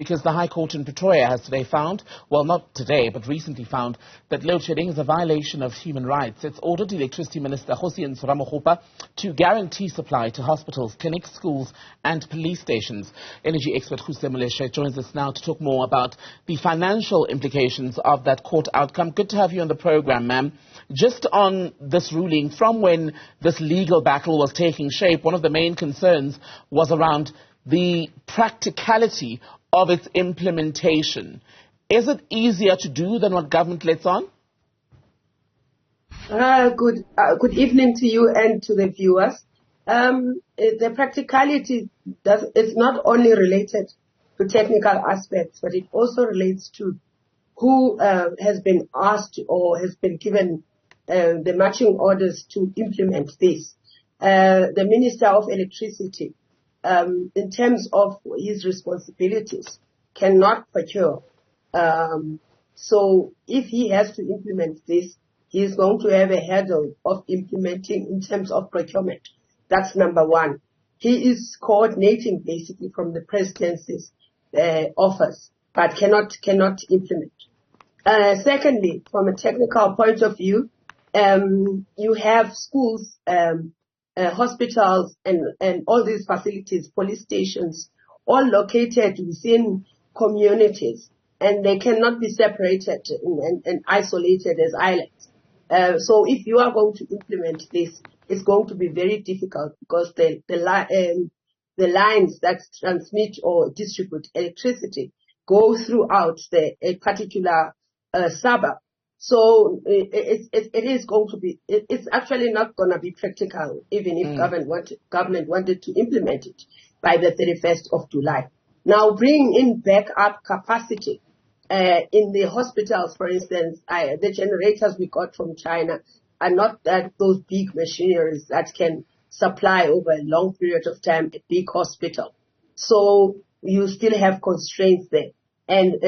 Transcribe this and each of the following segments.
because the High Court in Pretoria has today found, well, not today, but recently found, that load shedding is a violation of human rights. It's ordered Electricity Minister Kgosientsho Ramokgopa to guarantee supply to hospitals, clinics, schools and police stations. Energy expert Ruse Moleshe joins us now to talk more about the financial implications of that court outcome. Good to have you on the program, ma'am. Just on this ruling, from when this legal battle was taking shape, one of the main concerns was around the practicality of its implementation. Is it easier to do than what government lets on? Good evening to you and to the viewers. The practicality is not only related to technical aspects, but it also relates to who has been asked or has been given the marching orders to implement this. The Minister of Electricity, in terms of his responsibilities, cannot procure. So if he has to implement this, he is going to have a hurdle of implementing in terms of procurement. That's number one. He is coordinating basically from the presidency's office, but cannot implement. Secondly, from a technical point of view, you have schools, hospitals and all these facilities, police stations, all located within communities, and they cannot be separated and isolated as islands. So if you are going to implement this, it's going to be very difficult because the lines that transmit or distribute electricity go throughout a particular suburb. So it's actually not going to be practical, even if government wanted to implement it by the 31st of July. Now, bringing in backup capacity in the hospitals, for instance, the generators we got from China are not those big machineries that can supply over a long period of time a big hospital. So you still have constraints there. And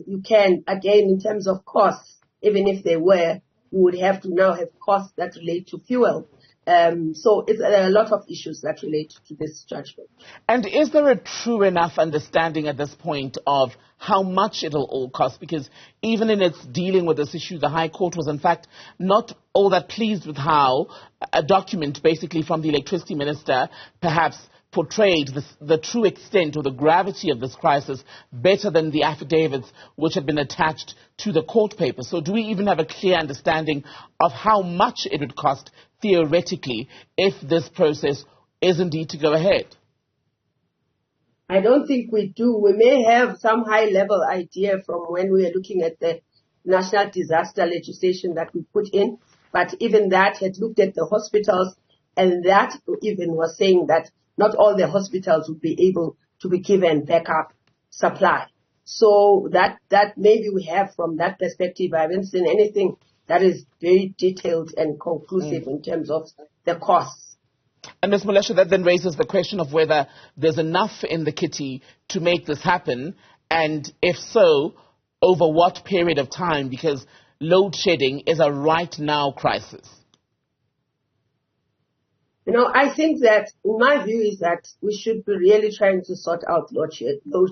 you can, again, in terms of costs, even if they were, you would have to now have costs that relate to fuel. So it's a lot of issues that relate to this judgment. And is there a true enough understanding at this point of how much it'll all cost? Because even in its dealing with this issue, the High Court was in fact not all that pleased with how a document basically from the Electricity Minister perhaps portrayed the true extent or the gravity of this crisis better than the affidavits which had been attached to the court paper. So do we even have a clear understanding of how much it would cost theoretically if this process is indeed to go ahead? I don't think we do. We may have some high-level idea from when we are looking at the national disaster legislation that we put in, but even that had looked at the hospitals, and that even was saying that not all the hospitals would be able to be given backup supply. So that maybe we have from that perspective. I haven't seen anything that is very detailed and conclusive in terms of the costs. And Ms. Moleshe, that then raises the question of whether there's enough in the kitty to make this happen, and if so, over what period of time, because load shedding is a right now crisis. You know, I think that my view is that we should be really trying to sort out load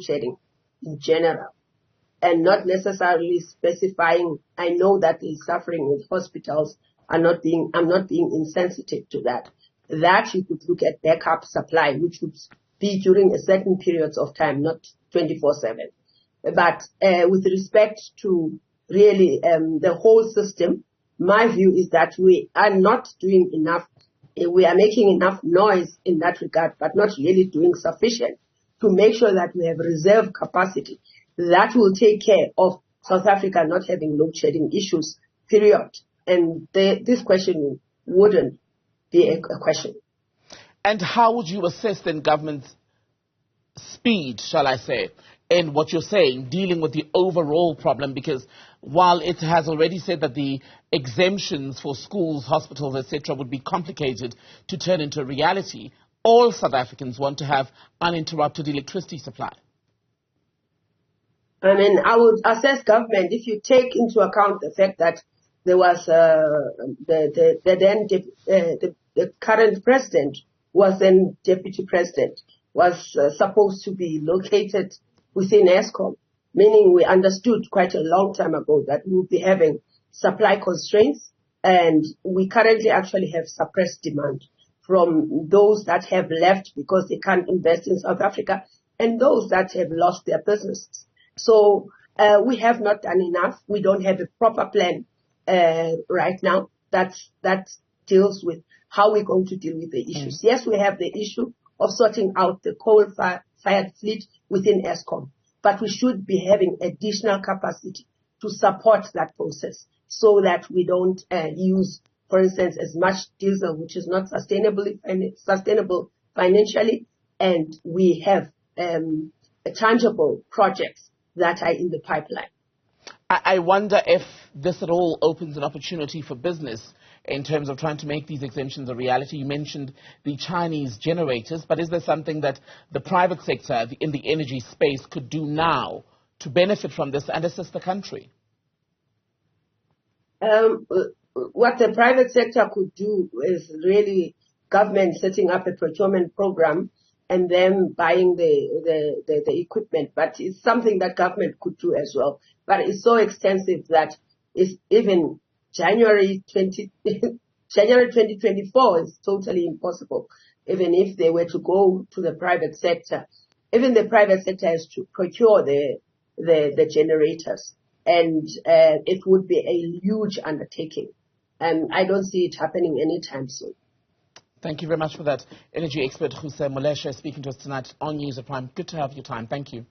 shedding in general and not necessarily specifying. I know that the suffering with hospitals I'm not being insensitive to that. That you could look at backup supply, which would be during a certain periods of time, not 24/7. But with respect to really the whole system, my view is that we are not doing enough. We are making enough noise in that regard, but not really doing sufficient to make sure that we have reserve capacity that will take care of South Africa not having load shedding issues, period. And this question wouldn't be a question. And how would you assess then government's speed, shall I say, in what you're saying, dealing with the overall problem? Because while it has already said that the exemptions for schools, hospitals, etc. would be complicated to turn into a reality, all South Africans want to have uninterrupted electricity supply. I mean, I would assess government if you take into account the fact that there was the current president was then deputy president, was supposed to be located within Eskom, meaning we understood quite a long time ago that we would be having supply constraints, and we currently actually have suppressed demand from those that have left because they can't invest in South Africa and those that have lost their businesses. So we have not done enough. We don't have a proper plan right now that deals with how we're going to deal with the issues. Yes, we have the issue of sorting out the coal-fired fleet within Eskom, but we should be having additional capacity to support that process so that we don't use, for instance, as much diesel, which is not sustainable financially, and we have tangible projects that are in the pipeline. I wonder if this at all opens an opportunity for business in terms of trying to make these exemptions a reality. You mentioned the Chinese generators, but is there something that the private sector in the energy space could do now to benefit from this and assist the country? What the private sector could do is really government setting up a procurement program and then buying the equipment. But it's something that government could do as well. But it's so extensive that it's even January 2024 is totally impossible. Even if they were to go to the private sector, even the private sector has to procure the generators, and it would be a huge undertaking. And I don't see it happening anytime soon. Thank you very much for that. Energy expert Ruse Moleshe speaking to us tonight on News at Prime. Good to have your time. Thank you.